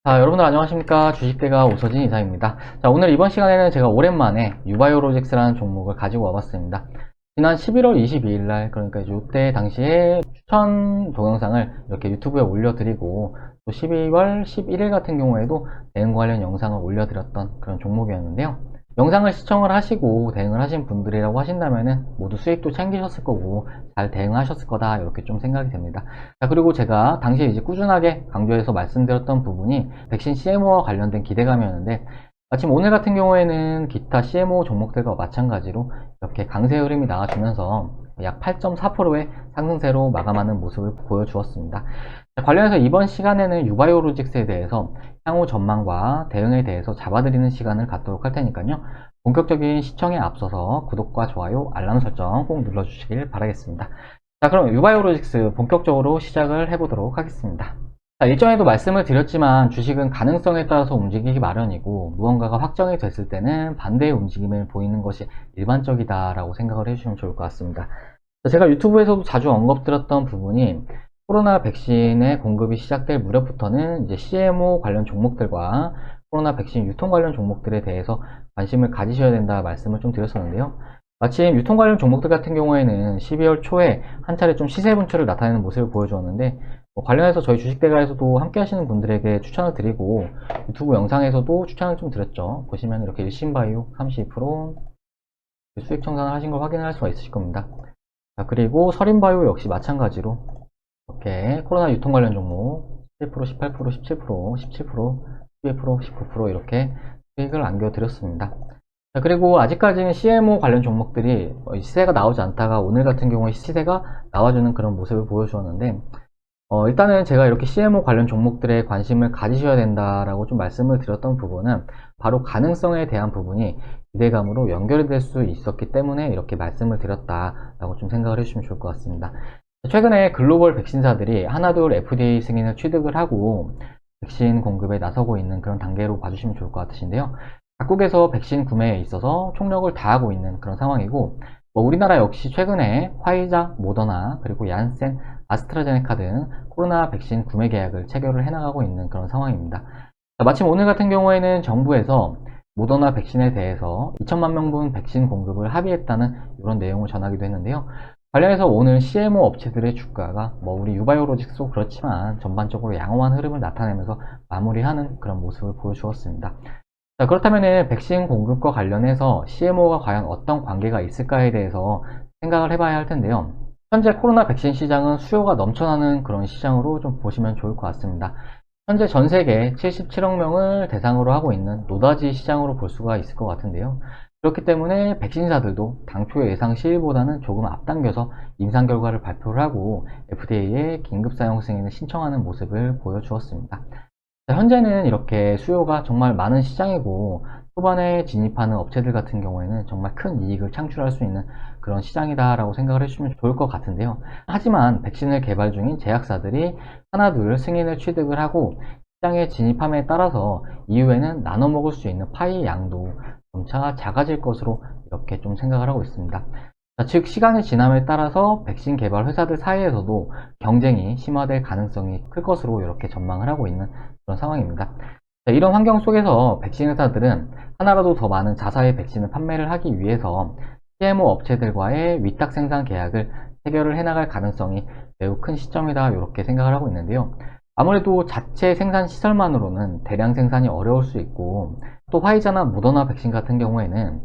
자, 여러분들 안녕하십니까. 주식대가 오서진 이사입니다. 자, 오늘 이번 시간에는 제가 오랜만에 유바이오로직스라는 종목을 가지고 와봤습니다. 지난 11월 22일 날, 그러니까 이때 당시에 추천 동영상을 이렇게 유튜브에 올려드리고, 또 12월 11일 같은 경우에도 대응 관련 영상을 올려드렸던 그런 종목이었는데요. 영상을 시청을 하시고 대응을 하신 분들이라고 하신다면은 모두 수익도 챙기셨을 거고 잘 대응하셨을 거다, 이렇게 좀 생각이 됩니다. 자, 그리고 제가 당시에 이제 꾸준하게 강조해서 말씀드렸던 부분이 백신 CMO와 관련된 기대감이었는데, 마침 오늘 같은 경우에는 기타 CMO 종목들과 마찬가지로 이렇게 강세 흐름이 나와주면서 약 8.4%의 상승세로 마감하는 모습을 보여주었습니다. 자, 관련해서 이번 시간에는 유바이오로직스에 대해서 향후 전망과 대응에 대해서 잡아드리는 시간을 갖도록 할 테니까요. 본격적인 시청에 앞서서 구독과 좋아요, 알람 설정 꼭 눌러주시길 바라겠습니다. 자, 그럼 유바이오로직스 본격적으로 시작을 해보도록 하겠습니다. 자, 일전에도 말씀을 드렸지만 주식은 가능성에 따라서 움직이기 마련이고, 무언가가 확정이 됐을 때는 반대의 움직임을 보이는 것이 일반적이다라고 생각을 해주시면 좋을 것 같습니다. 자, 제가 유튜브에서도 자주 언급드렸던 부분이, 코로나 백신의 공급이 시작될 무렵부터는 이제 CMO 관련 종목들과 코로나 백신 유통 관련 종목들에 대해서 관심을 가지셔야 된다 말씀을 좀 드렸었는데요. 마침 유통 관련 종목들 같은 경우에는 12월 초에 한 차례 좀 시세 분출을 나타내는 모습을 보여주었는데, 관련해서 저희 주식대가에서도 함께 하시는 분들에게 추천을 드리고 유튜브 영상에서도 추천을 좀 드렸죠. 보시면 이렇게 일신바이오 32% 수익 청산을 하신 걸 확인할 수가 있으실 겁니다. 자, 그리고 서린바이오 역시 마찬가지로 이렇게 코로나 유통 관련 종목 7%, 18%, 17%, 17%, 12%, 19% 이렇게 수익을 안겨드렸습니다. 자, 그리고 아직까지는 CMO 관련 종목들이 시세가 나오지 않다가 오늘 같은 경우에 시세가 나와주는 그런 모습을 보여주었는데, 일단은 제가 이렇게 CMO 관련 종목들에 관심을 가지셔야 된다라고 좀 말씀을 드렸던 부분은 바로 가능성에 대한 부분이 기대감으로 연결이 될 수 있었기 때문에 이렇게 말씀을 드렸다라고 좀 생각을 해주시면 좋을 것 같습니다. 최근에 글로벌 백신사들이 하나둘 FDA 승인을 취득을 하고 백신 공급에 나서고 있는 그런 단계로 봐주시면 좋을 것 같으신데요. 각국에서 백신 구매에 있어서 총력을 다하고 있는 그런 상황이고, 우리나라 역시 최근에 화이자, 모더나, 그리고 얀센, 아스트라제네카 등 코로나 백신 구매 계약을 체결을 해나가고 있는 그런 상황입니다. 자, 마침 오늘 같은 경우에는 정부에서 모더나 백신에 대해서 2천만 명분 백신 공급을 합의했다는 이런 내용을 전하기도 했는데요. 관련해서 오늘 CMO 업체들의 주가가 우리 유바이오로직스도 그렇지만 전반적으로 양호한 흐름을 나타내면서 마무리하는 그런 모습을 보여주었습니다. 자, 그렇다면 백신 공급과 관련해서 CMO가 과연 어떤 관계가 있을까에 대해서 생각을 해봐야 할 텐데요. 현재 코로나 백신 시장은 수요가 넘쳐나는 그런 시장으로 좀 보시면 좋을 것 같습니다. 현재 전 세계 77억 명을 대상으로 하고 있는 노다지 시장으로 볼 수가 있을 것 같은데요. 그렇기 때문에 백신사들도 당초 예상 시일보다는 조금 앞당겨서 임상 결과를 발표를 하고 FDA에 긴급 사용 승인을 신청하는 모습을 보여주었습니다. 현재는 이렇게 수요가 정말 많은 시장이고, 초반에 진입하는 업체들 같은 경우에는 정말 큰 이익을 창출할 수 있는 그런 시장이다 라고 생각을 해주시면 좋을 것 같은데요. 하지만 백신을 개발 중인 제약사들이 하나둘 승인을 취득을 하고 시장에 진입함에 따라서 이후에는 나눠 먹을 수 있는 파이 양도 점차 작아질 것으로 이렇게 좀 생각을 하고 있습니다. 자, 즉 시간의 지남에 따라서 백신 개발 회사들 사이에서도 경쟁이 심화될 가능성이 클 것으로 이렇게 전망을 하고 있는 그런 상황입니다. 자, 이런 환경 속에서 백신 회사들은 하나라도 더 많은 자사의 백신을 판매를 하기 위해서 CMO 업체들과의 위탁 생산 계약을 체결을 해나갈 가능성이 매우 큰 시점이다, 이렇게 생각을 하고 있는데요. 아무래도 자체 생산 시설만으로는 대량 생산이 어려울 수 있고, 또 화이자나 모더나 백신 같은 경우에는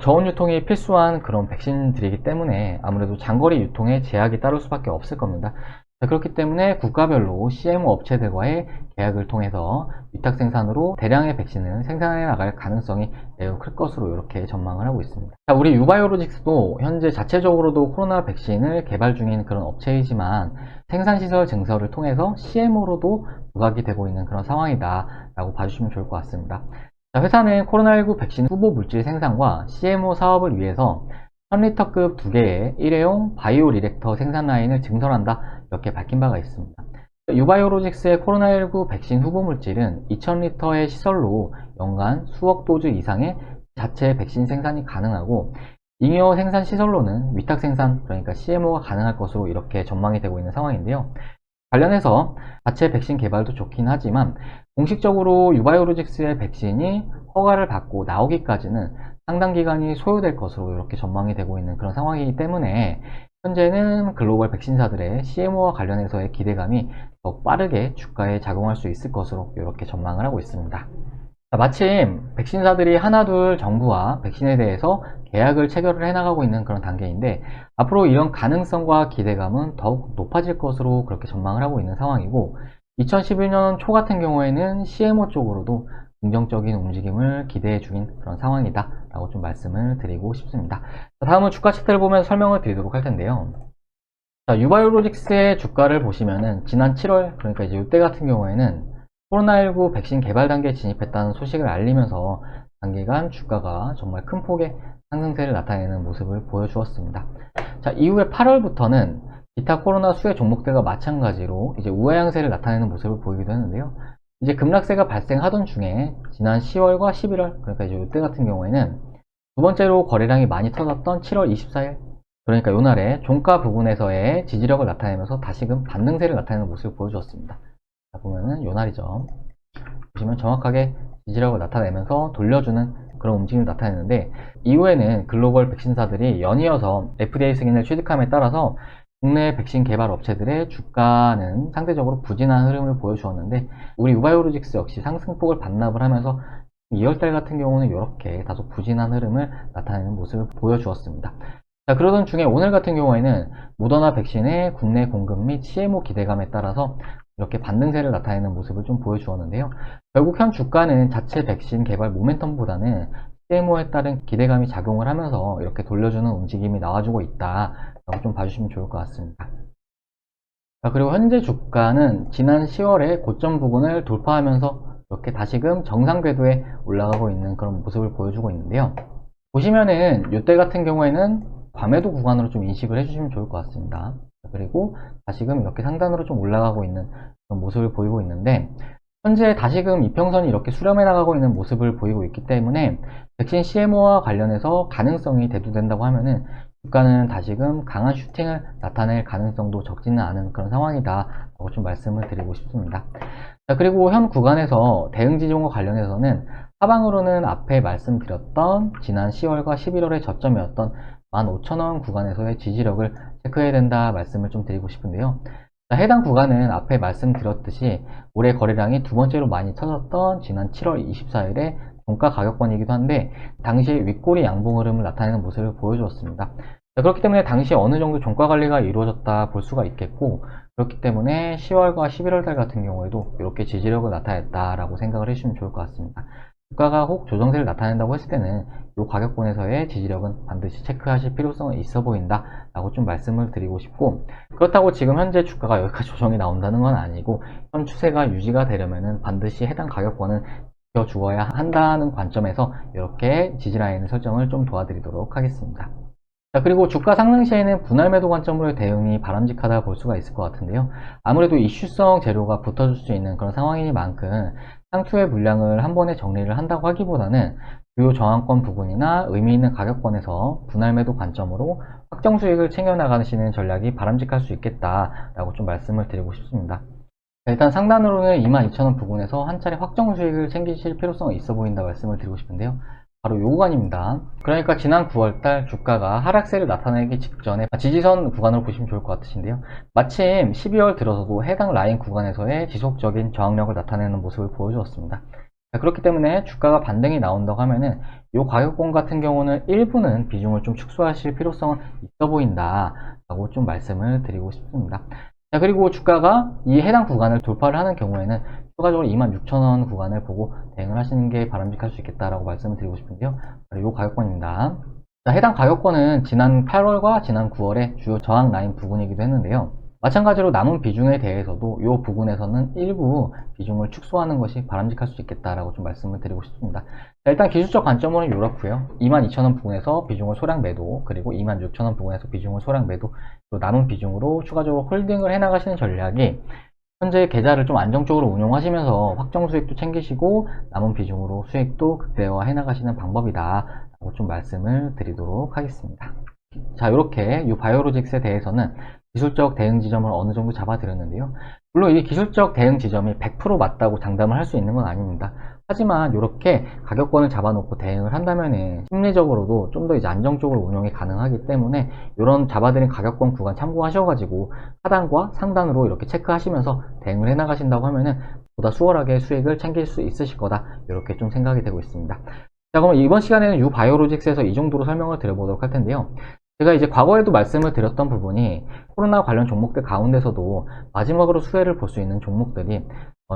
저온 유통이 필수한 그런 백신들이기 때문에 아무래도 장거리 유통에 제약이 따를 수밖에 없을 겁니다. 그렇기 때문에 국가별로 CMO 업체들과의 계약을 통해서 위탁 생산으로 대량의 백신을 생산해 나갈 가능성이 매우 클 것으로 이렇게 전망을 하고 있습니다. 자, 우리 유바이오로직스도 현재 자체적으로도 코로나 백신을 개발 중인 그런 업체이지만 생산시설 증설을 통해서 CMO로도 부각이 되고 있는 그런 상황이다 라고 봐주시면 좋을 것 같습니다. 자, 회사는 코로나19 백신 후보 물질 생산과 CMO 사업을 위해서 1000리터급 2개의 일회용 바이오 리액터 생산 라인을 증설한다, 이렇게 밝힌 바가 있습니다. 유바이오로직스의 코로나19 백신 후보 물질은 2000리터의 시설로 연간 수억 도즈 이상의 자체 백신 생산이 가능하고, 잉여 생산 시설로는 위탁 생산, 그러니까 CMO가 가능할 것으로 이렇게 전망이 되고 있는 상황인데요. 관련해서 자체 백신 개발도 좋긴 하지만 공식적으로 유바이오로직스의 백신이 허가를 받고 나오기까지는 상당 기간이 소요될 것으로 이렇게 전망이 되고 있는 그런 상황이기 때문에 현재는 글로벌 백신사들의 CMO와 관련해서의 기대감이 더 빠르게 주가에 작용할 수 있을 것으로 이렇게 전망을 하고 있습니다. 마침 백신사들이 하나둘 정부와 백신에 대해서 계약을 체결을 해나가고 있는 그런 단계인데 앞으로 이런 가능성과 기대감은 더욱 높아질 것으로 그렇게 전망을 하고 있는 상황이고 2011년 초 같은 경우에는 CMO 쪽으로도 긍정적인 움직임을 기대해 주긴 그런 상황이다 라고 좀 말씀을 드리고 싶습니다. 다음은 주가 차트를 보면서 설명을 드리도록 할 텐데요. 유바이오로직스의 주가를 보시면은 지난 7월 그러니까 이제 이때 같은 경우에는 코로나19 백신 개발 단계에 진입했다는 소식을 알리면서 단기간 주가가 정말 큰 폭의 상승세를 나타내는 모습을 보여주었습니다. 자, 이후에 8월부터는 기타 코로나 수혜 종목들과 마찬가지로 이제 우하 양세를 나타내는 모습을 보이기도 했는데요. 이제 급락세가 발생하던 중에 지난 10월과 11월 그러니까 이제 이때 같은 경우에는 두 번째로 거래량이 많이 터졌던 7월 24일 그러니까 요날에 종가 부분에서의 지지력을 나타내면서 다시금 반등세를 나타내는 모습을 보여주었습니다. 자, 보면은 요날이죠. 보시면 정확하게 지지력을 나타내면서 돌려주는 그런 움직임을 나타내는데 이후에는 글로벌 백신사들이 연이어서 FDA 승인을 취득함에 따라서 국내 백신 개발 업체들의 주가는 상대적으로 부진한 흐름을 보여주었는데 우리 유바이오로직스 역시 상승폭을 반납을 하면서 2월달 같은 경우는 이렇게 다소 부진한 흐름을 나타내는 모습을 보여주었습니다. 자, 그러던 중에 오늘 같은 경우에는 모더나 백신의 국내 공급 및 CMO 기대감에 따라서 이렇게 반등세를 나타내는 모습을 좀 보여주었는데요. 결국 현 주가는 자체 백신 개발 모멘텀보다는 CMO에 따른 기대감이 작용을 하면서 이렇게 돌려주는 움직임이 나와주고 있다라고 좀 봐주시면 좋을 것 같습니다. 자, 그리고 현재 주가는 지난 10월에 고점 부근을 돌파하면서 이렇게 다시금 정상 궤도에 올라가고 있는 그런 모습을 보여주고 있는데요. 보시면은 이때 같은 경우에는 과매도 구간으로 좀 인식을 해주시면 좋을 것 같습니다. 그리고 다시금 이렇게 상단으로 좀 올라가고 있는 그런 모습을 보이고 있는데 현재 다시금 이평선이 이렇게 수렴해 나가고 있는 모습을 보이고 있기 때문에 백신 CMO와 관련해서 가능성이 대두된다고 하면은 주가는 다시금 강한 슈팅을 나타낼 가능성도 적지는 않은 그런 상황이다 라고 좀 말씀을 드리고 싶습니다. 자, 그리고 현 구간에서 대응 지종과 관련해서는 하방으로는 앞에 말씀드렸던 지난 10월과 11월의 저점이었던 15,000원 구간에서의 지지력을 체크해야 된다 말씀을 좀 드리고 싶은데요. 자, 해당 구간은 앞에 말씀드렸듯이 올해 거래량이 두 번째로 많이 터졌던 지난 7월 24일에 종가 가격권이기도 한데 당시에 윗꼬리 양봉 흐름을 나타내는 모습을 보여주었습니다. 자, 그렇기 때문에 당시에 어느 정도 종가 관리가 이루어졌다 볼 수가 있겠고 그렇기 때문에 10월과 11월 달 같은 경우에도 이렇게 지지력을 나타냈다라고 생각을 해주시면 좋을 것 같습니다. 주가가 혹 조정세를 나타낸다고 했을 때는 이 가격권에서의 지지력은 반드시 체크하실 필요성이 있어 보인다 라고 좀 말씀을 드리고 싶고 그렇다고 지금 현재 주가가 여기까지 조정이 나온다는 건 아니고 현 추세가 유지가 되려면 반드시 해당 가격권은 지켜주어야 한다는 관점에서 이렇게 지지라인을 설정을 좀 도와드리도록 하겠습니다. 자, 그리고 주가 상승 시에는 분할 매도 관점으로의 대응이 바람직하다 볼 수가 있을 것 같은데요. 아무래도 이슈성 재료가 붙어줄 수 있는 그런 상황이니만큼 상투의 물량을 한 번에 정리를 한다고 하기보다는 주요 저항권 부분이나 의미 있는 가격권에서 분할 매도 관점으로 확정 수익을 챙겨나가시는 전략이 바람직할 수 있겠다라고 좀 말씀을 드리고 싶습니다. 일단 상단으로는 22,000원 부근에서 한 차례 확정 수익을 챙기실 필요성이 있어 보인다 말씀을 드리고 싶은데요. 바로 요 구간입니다. 그러니까 지난 9월달 주가가 하락세를 나타내기 직전에 지지선 구간으로 보시면 좋을 것 같으신데요. 마침 12월 들어서도 해당 라인 구간에서의 지속적인 저항력을 나타내는 모습을 보여주었습니다. 그렇기 때문에 주가가 반등이 나온다고 하면은 이 가격권 같은 경우는 일부는 비중을 좀 축소하실 필요성은 있어 보인다 라고 좀 말씀을 드리고 싶습니다. 자, 그리고 주가가 이 해당 구간을 돌파를 하는 경우에는 추가적으로 26,000원 구간을 보고 대응을 하시는 게 바람직할 수 있겠다라고 말씀을 드리고 싶은데요. 바로 이 가격권입니다. 자, 해당 가격권은 지난 8월과 지난 9월의 주요 저항 라인 부근이기도 했는데요. 마찬가지로 남은 비중에 대해서도 이 부분에서는 일부 비중을 축소하는 것이 바람직할 수 있겠다라고 좀 말씀을 드리고 싶습니다. 자, 일단 기술적 관점으로는 이렇고요. 22,000원 부근에서 비중을 소량 매도, 그리고 26,000원 부근에서 비중을 소량 매도, 그리고 남은 비중으로 추가적으로 홀딩을 해나가시는 전략이 현재 계좌를 좀 안정적으로 운용하시면서 확정 수익도 챙기시고 남은 비중으로 수익도 극대화 해나가시는 방법이다 라고 좀 말씀을 드리도록 하겠습니다. 자, 이렇게 이 바이오로직스에 대해서는 기술적 대응 지점을 어느 정도 잡아드렸는데요. 물론 이 기술적 대응 지점이 100% 맞다고 장담을 할 수 있는 건 아닙니다. 하지만 이렇게 가격권을 잡아놓고 대응을 한다면은 심리적으로도 좀 더 이제 안정적으로 운영이 가능하기 때문에 이런 잡아드린 가격권 구간 참고하셔가지고 하단과 상단으로 이렇게 체크하시면서 대응을 해나가신다고 하면은 보다 수월하게 수익을 챙길 수 있으실 거다, 이렇게 좀 생각이 되고 있습니다. 자, 그럼 이번 시간에는 유바이오로직스에서 이 정도로 설명을 드려보도록 할 텐데요. 제가 이제 과거에도 말씀을 드렸던 부분이 코로나 관련 종목들 가운데서도 마지막으로 수혜를 볼 수 있는 종목들이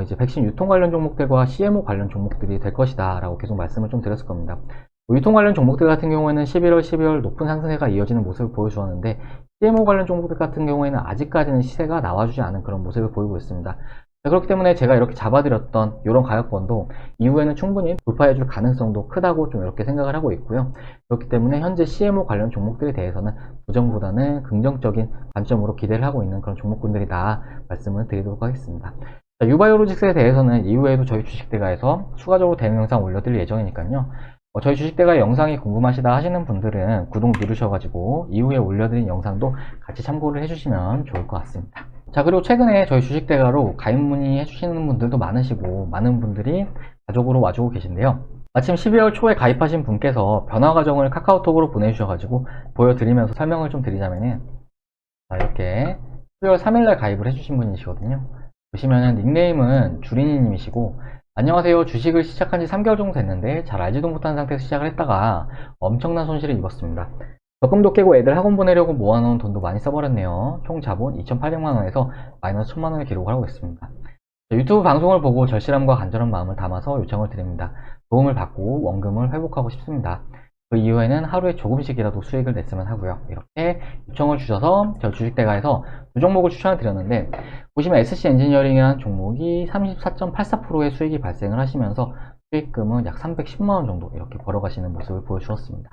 이제 백신 유통 관련 종목들과 CMO 관련 종목들이 될 것이다 라고 계속 말씀을 좀 드렸을 겁니다. 유통 관련 종목들 같은 경우에는 11월, 12월 높은 상승세가 이어지는 모습을 보여주었는데, CMO 관련 종목들 같은 경우에는 아직까지는 시세가 나와주지 않은 그런 모습을 보이고 있습니다. 그렇기 때문에 제가 이렇게 잡아드렸던 이런 가격권도 이후에는 충분히 돌파해줄 가능성도 크다고 좀 이렇게 생각을 하고 있고요. 그렇기 때문에 현재 CMO 관련 종목들에 대해서는 부정보다는 긍정적인 관점으로 기대를 하고 있는 그런 종목군들이다 말씀을 드리도록 하겠습니다. 유바이오로직스에 대해서는 이후에도 저희 주식대가에서 추가적으로 대응 영상 올려드릴 예정이니까요. 저희 주식대가 영상이 궁금하시다 하시는 분들은 구독 누르셔가지고 이후에 올려드린 영상도 같이 참고를 해주시면 좋을 것 같습니다. 자, 그리고 최근에 저희 주식대가로 가입 문의 해주시는 분들도 많으시고 많은 분들이 가족으로 와주고 계신데요. 마침 12월 초에 가입하신 분께서 변화 과정을 카카오톡으로 보내주셔가지고 보여드리면서 설명을 좀 드리자면은, 자, 이렇게 12월 3일날 가입을 해주신 분이시거든요. 보시면은 닉네임은 주린이님이시고, 안녕하세요. 주식을 시작한 지 3개월 정도 됐는데 잘 알지도 못한 상태에서 시작을 했다가 엄청난 손실을 입었습니다. 적금도 깨고 애들 학원 보내려고 모아놓은 돈도 많이 써버렸네요. 총 자본 2,800만원에서 마이너스 1,000만원을 기록을 하고 있습니다. 유튜브 방송을 보고 절실함과 간절한 마음을 담아서 요청을 드립니다. 도움을 받고 원금을 회복하고 싶습니다. 그 이후에는 하루에 조금씩이라도 수익을 냈으면 하고요. 이렇게 요청을 주셔서 저 주식대가에서 두 종목을 추천을 드렸는데, 보시면 SC 엔지니어링이라는 종목이 34.84%의 수익이 발생을 하시면서 수익금은 약 310만원 정도 이렇게 벌어가시는 모습을 보여주었습니다.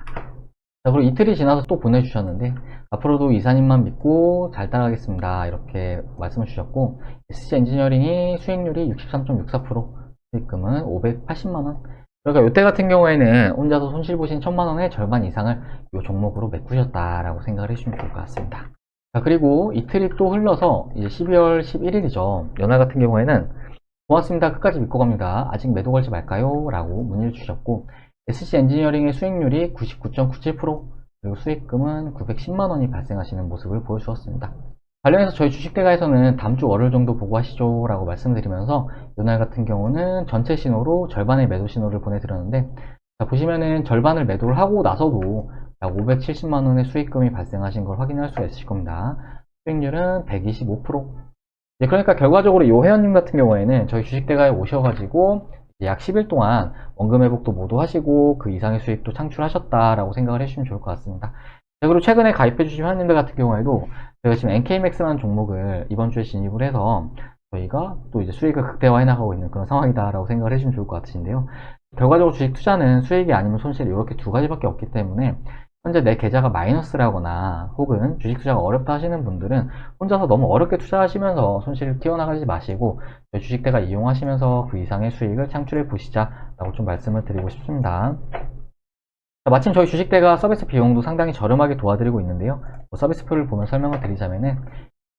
자, 그리고 이틀이 지나서 또 보내주셨는데, 앞으로도 이사님만 믿고 잘 따라가겠습니다, 이렇게 말씀을 주셨고, SC 엔지니어링이 수익률이 63.64%, 수익금은 580만원. 그러니까 요때 같은 경우에는 혼자서 손실 보신 1,000만원의 절반 이상을 이 종목으로 메꾸셨다라고 생각을 해주시면 좋을 것 같습니다. 자, 그리고 이틀이 또 흘러서 이제 12월 11일이죠. 연말 같은 경우에는 고맙습니다. 끝까지 믿고 갑니다. 아직 매도 걸지 말까요? 라고 문의를 주셨고, SC 엔지니어링의 수익률이 99.97%, 그리고 수익금은 910만원이 발생하시는 모습을 보여주었습니다. 관련해서 저희 주식대가에서는 다음 주 월요일 정도 보고 하시죠 라고 말씀드리면서 이날 같은 경우는 전체 신호로 절반의 매도 신호를 보내드렸는데, 자, 보시면은 절반을 매도를 하고 나서도 약 570만원의 수익금이 발생하신 걸 확인할 수 있으실 겁니다. 수익률은 125%. 그러니까 결과적으로 이 회원님 같은 경우에는 저희 주식대가에 오셔가지고 약 10일 동안 원금 회복도 모두 하시고 그 이상의 수익도 창출하셨다라고 생각을 해주시면 좋을 것 같습니다. 그리고 최근에 가입해주신 회원님들 같은 경우에도 저희가 지금 NKMAX라는 종목을 이번 주에 진입을 해서 저희가 또 이제 수익을 극대화해 나가고 있는 그런 상황이다라고 생각을 해주시면 좋을 것 같으신데요. 결과적으로 주식 투자는 수익이 아니면 손실, 이렇게 두 가지밖에 없기 때문에 현재 내 계좌가 마이너스라거나 혹은 주식 투자가 어렵다 하시는 분들은 혼자서 너무 어렵게 투자하시면서 손실을 튀어나가지 마시고 주식대가 이용하시면서 그 이상의 수익을 창출해 보시자라고 좀 말씀을 드리고 싶습니다. 마침 저희 주식대가 서비스 비용도 상당히 저렴하게 도와드리고 있는데요. 서비스표를 보면 설명을 드리자면은,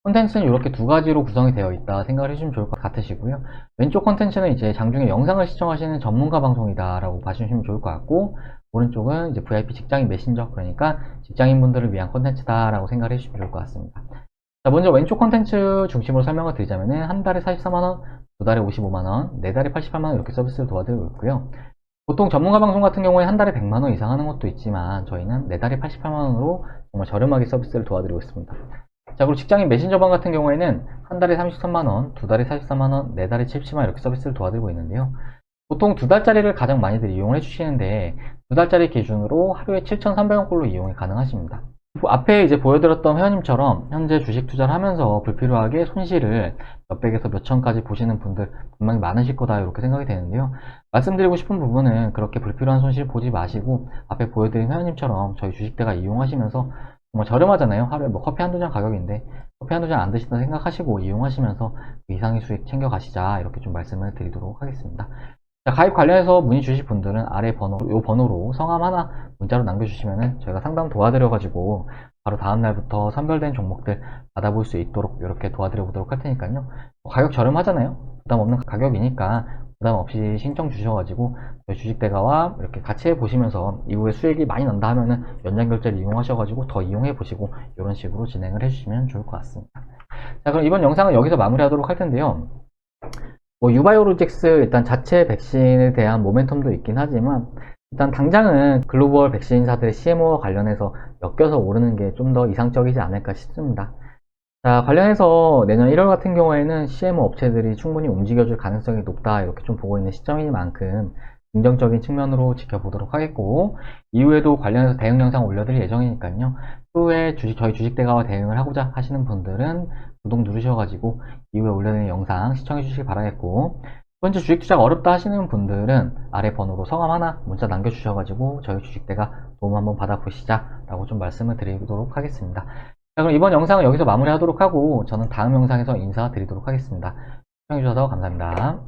콘텐츠는 이렇게 두 가지로 구성이 되어 있다 생각을 해주시면 좋을 것 같으시고요. 왼쪽 콘텐츠는 이제 장중에 영상을 시청하시는 전문가 방송이다 라고 봐주시면 좋을 것 같고, 오른쪽은 이제 VIP 직장인 메신저, 그러니까 직장인분들을 위한 콘텐츠다 라고 생각을 해주시면 좋을 것 같습니다. 자, 먼저 왼쪽 콘텐츠 중심으로 설명을 드리자면은 한 달에 44만원, 두 달에 55만원, 네 달에 88만원 이렇게 서비스를 도와드리고 있고요. 보통 전문가 방송 같은 경우에 한 달에 100만원 이상 하는 것도 있지만 저희는 네 달에 88만원으로 정말 저렴하게 서비스를 도와드리고 있습니다. 자, 그리고 직장인 메신저방 같은 경우에는 한 달에 33만원, 두 달에 44만원, 네 달에 70만원 이렇게 서비스를 도와드리고 있는데요. 보통 두 달짜리를 가장 많이들 이용을 해주시는데, 두 달짜리 기준으로 하루에 7,300원꼴로 이용이 가능하십니다. 앞에 이제 보여드렸던 회원님처럼 현재 주식 투자를 하면서 불필요하게 손실을 몇백에서 몇천까지 보시는 분들 분명히 많으실 거다 이렇게 생각이 되는데요. 말씀드리고 싶은 부분은 그렇게 불필요한 손실 보지 마시고 앞에 보여드린 회원님처럼 저희 주식대가 이용하시면서 정말 저렴하잖아요. 하루에 뭐 커피 한두 잔 가격인데 커피 한두 잔 안 드신다 생각하시고 이용하시면서 그 이상의 수익 챙겨 가시자, 이렇게 좀 말씀을 드리도록 하겠습니다. 자, 가입 관련해서 문의 주실 분들은 아래 요 번호로 성함 하나 문자로 남겨주시면은 저희가 상담 도와드려가지고 바로 다음날부터 선별된 종목들 받아볼 수 있도록 이렇게 도와드려 보도록 할 테니까요. 가격 저렴하잖아요. 부담 없는 가격이니까 부담 없이 신청 주셔가지고 저희 주식대가와 이렇게 같이 해보시면서 이후에 수익이 많이 난다 하면은 연장 결제를 이용하셔가지고 더 이용해 보시고 이런 식으로 진행을 해주시면 좋을 것 같습니다. 자, 그럼 이번 영상은 여기서 마무리하도록 할 텐데요. 유바이오로직스 일단 자체 백신에 대한 모멘텀도 있긴 하지만 일단 당장은 글로벌 백신사들의 CMO와 관련해서 엮여서 오르는 게 좀 더 이상적이지 않을까 싶습니다. 자, 관련해서 내년 1월 같은 경우에는 CMO 업체들이 충분히 움직여줄 가능성이 높다 이렇게 좀 보고 있는 시점인 만큼 긍정적인 측면으로 지켜보도록 하겠고, 이후에도 관련해서 대응 영상 올려드릴 예정이니까요. 후에 저희 주식대가와 대응을 하고자 하시는 분들은 구독 누르셔가지고 이후에 올려드리는 영상 시청해 주시길 바라겠고, 현재 주식 투자가 어렵다 하시는 분들은 아래 번호로 성함 하나 문자 남겨주셔가지고 저희 주식대가 도움 한번 받아보시자 라고 좀 말씀을 드리도록 하겠습니다. 자, 그럼 이번 영상은 여기서 마무리하도록 하고 저는 다음 영상에서 인사드리도록 하겠습니다. 시청해주셔서 감사합니다.